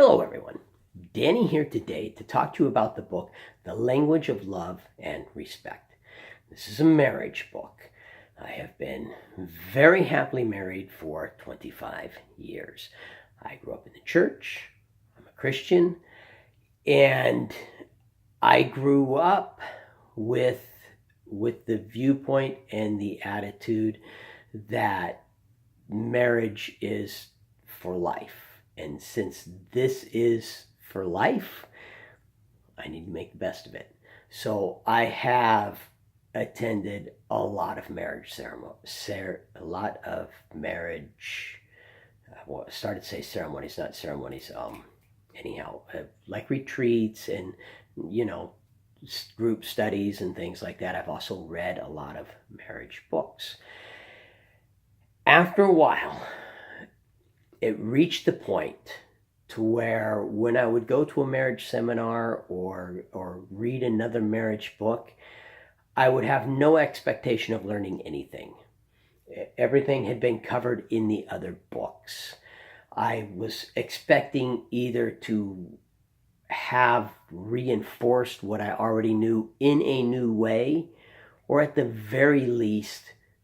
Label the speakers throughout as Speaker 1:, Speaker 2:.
Speaker 1: Hello everyone, Danny here today to talk to you about the book, The Language of Love and Respect. This is a marriage book. I have been very happily married for 25 years. I grew up in the church, I'm a Christian, and I grew up with the viewpoint and the attitude that marriage is for life. And since this is for life, I need to make the best of it. So I have attended a lot of marriage ceremonies, well, I started to say ceremonies, not ceremonies. Like retreats and, group studies and things like that. I've also read a lot of marriage books. After a while, it reached the point to where when I would go to a marriage seminar or read another marriage book, I would have no expectation of learning anything. Everything had been covered in the other books. I was expecting either to have reinforced what I already knew in a new way, or at the very least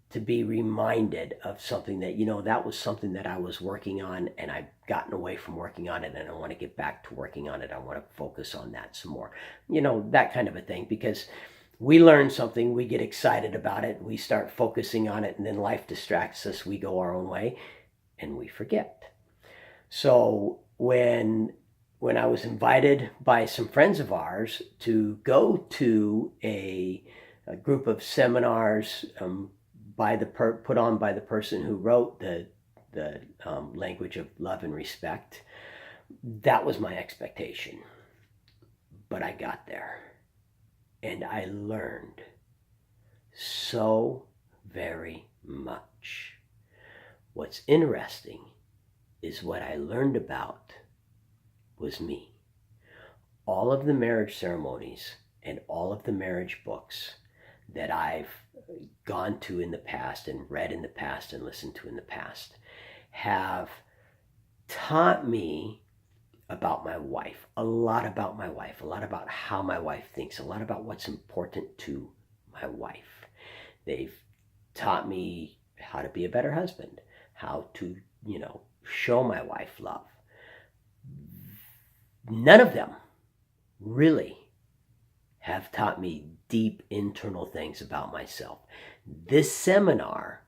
Speaker 1: to be reminded of something that, that was something that I was working on and I've gotten away from working on it and I want to get back to working on it. I want to focus on that some more, that kind of a thing, because we learn something, we get excited about it, we start focusing on it, and then life distracts us, we go our own way and we forget. So when I was invited by some friends of ours to go to a group of seminars put on by the person who wrote the Language of Love and Respect, that was my expectation. But I got there and I learned so very much. What's interesting is what I learned about was me. All of the marriage ceremonies and all of the marriage books that I've gone to in the past and read in the past and listened to in the past have taught me about my wife, a lot about my wife, a lot about how my wife thinks, a lot about what's important to my wife. They've taught me how to be a better husband, how to, show my wife love. None of them really have taught me deep internal things about myself. This seminar,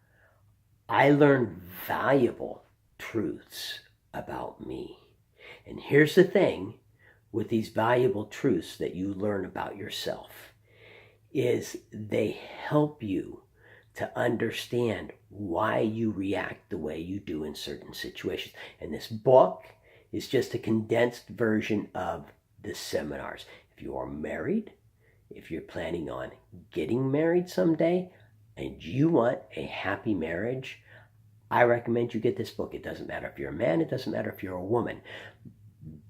Speaker 1: I learned valuable truths about me. And here's the thing with these valuable truths that you learn about yourself, is they help you to understand why you react the way you do in certain situations. And this book is just a condensed version of the seminars. If you are married, if you're planning on getting married someday, and you want a happy marriage, I recommend you get this book. It doesn't matter if you're a man, it doesn't matter if you're a woman.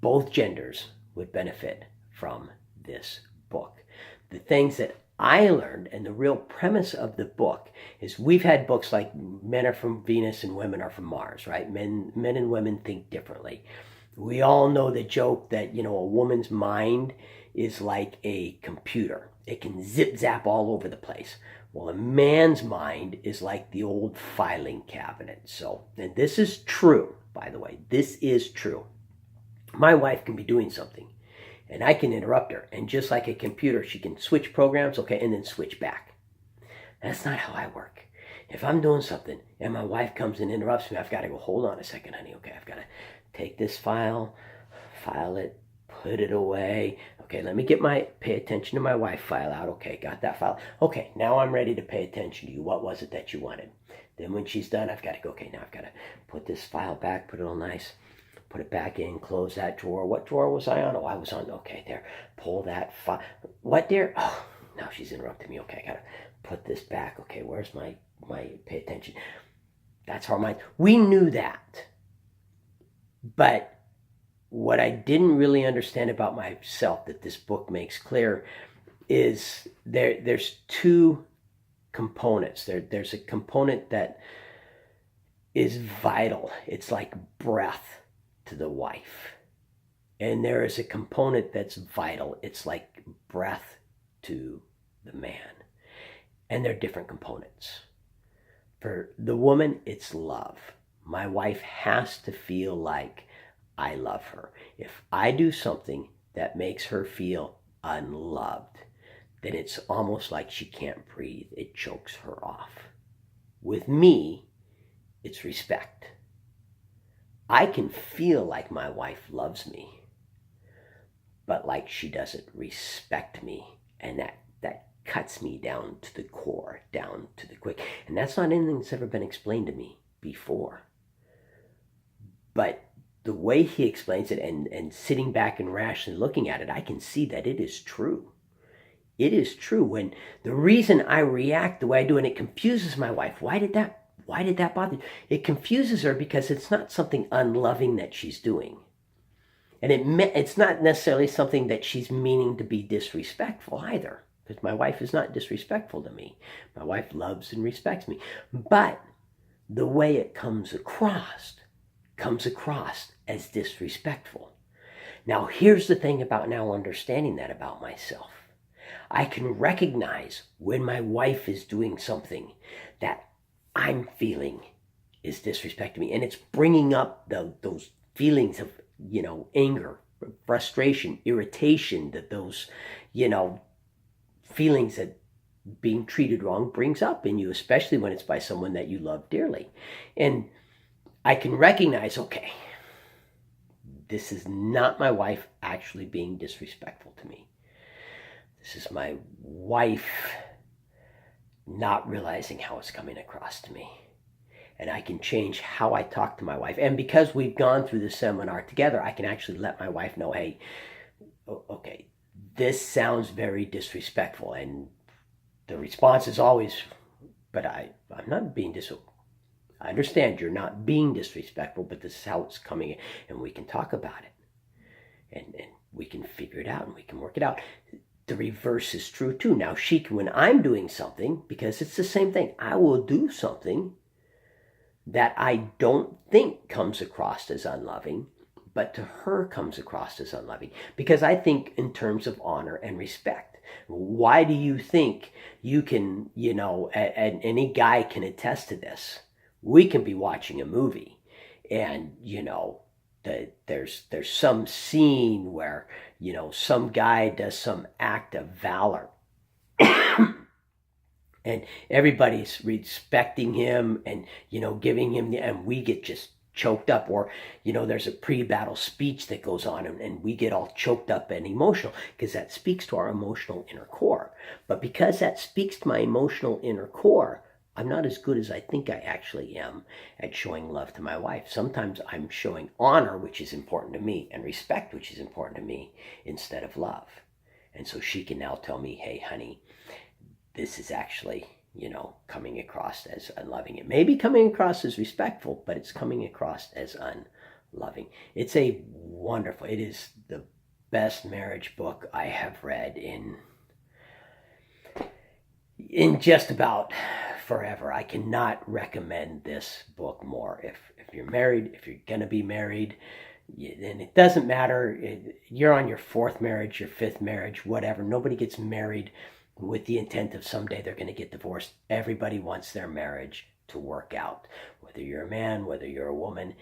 Speaker 1: Both genders would benefit from this book. The things that I learned, and the real premise of the book, is we've had books like Men Are From Venus and Women Are From Mars, right? Men and women think differently. We all know the joke that, a woman's mind is like a computer. It can zip-zap all over the place. Well, a man's mind is like the old filing cabinet. So, and this is true, by the way. This is true. My wife can be doing something, and I can interrupt her. And just like a computer, she can switch programs, okay, and then switch back. That's not how I work. If I'm doing something and my wife comes and interrupts me, I've got to go, hold on a second, honey. Okay, I've got to take this file it, put it away. Okay, let me pay attention to my wife file out. Okay, got that file. Okay, now I'm ready to pay attention to you. What was it that you wanted? Then when she's done, I've got to go, okay, now I've got to put this file back, put it all nice, put it back in, close that drawer. What drawer was I on? Oh, I was on, okay, there. Pull that file. What, dear? Oh, now she's interrupted me. Okay, I got to put this back. Okay, where's my pay attention? That's how we knew that. But what I didn't really understand about myself that this book makes clear is there's two components. There's a component that is vital. It's like breath to the wife. And there is a component that's vital. It's like breath to the man. And they're different components. For the woman, it's love. My wife has to feel like I love her. If I do something that makes her feel unloved, then it's almost like she can't breathe. It chokes her off. With me, it's respect. I can feel like my wife loves me, but like she doesn't respect me. And that cuts me down to the core, down to the quick. And that's not anything that's ever been explained to me before. But the way he explains it, and sitting back and rationally looking at it, I can see that it is true. It is true. When the reason I react the way I do, and it confuses my wife, why did that bother you? It confuses her because it's not something unloving that she's doing. And it's not necessarily something that she's meaning to be disrespectful either, because my wife is not disrespectful to me. My wife loves and respects me. But the way it comes across as disrespectful. Now, here's the thing about now understanding that about myself. I can recognize when my wife is doing something that I'm feeling is disrespecting me. And it's bringing up those feelings of, anger, frustration, irritation, that those, feelings that being treated wrong brings up in you, especially when it's by someone that you love dearly. And I can recognize, okay, this is not my wife actually being disrespectful to me. This is my wife not realizing how it's coming across to me. And I can change how I talk to my wife. And because we've gone through the seminar together, I can actually let my wife know, hey, okay, this sounds very disrespectful. And the response is always, but I'm not being disrespectful. I understand you're not being disrespectful, but this is how it's coming in. And we can talk about it. And we can figure it out and we can work it out. The reverse is true too. Now, when I'm doing something, because it's the same thing, I will do something that I don't think comes across as unloving, but to her comes across as unloving. Because I think in terms of honor and respect. Why do you think you can, and any guy can attest to this? We can be watching a movie and, there's some scene where, some guy does some act of valor and everybody's respecting him and, giving him and we get just choked up. Or, there's a pre-battle speech that goes on and we get all choked up and emotional because that speaks to our emotional inner core. But because that speaks to my emotional inner core, I'm not as good as I think I actually am at showing love to my wife. Sometimes I'm showing honor, which is important to me, and respect, which is important to me, instead of love. And so she can now tell me, hey, honey, this is actually, coming across as unloving. It may be coming across as respectful, but it's coming across as unloving. It is the best marriage book I have read in just about forever. I cannot recommend this book more. If you're married, if you're going to be married, and it doesn't matter, you're on your fourth marriage, your fifth marriage, whatever. Nobody gets married with the intent of someday they're going to get divorced. Everybody wants their marriage to work out. Whether you're a man, whether you're a woman,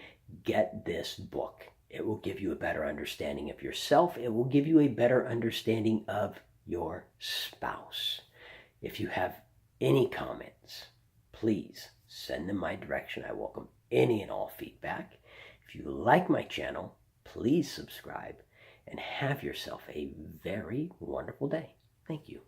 Speaker 1: get this book. It will give you a better understanding of yourself. It will give you a better understanding of your spouse. If you have any comments, please send them my direction. I welcome any and all feedback. If you like my channel, please subscribe and have yourself a very wonderful day. Thank you.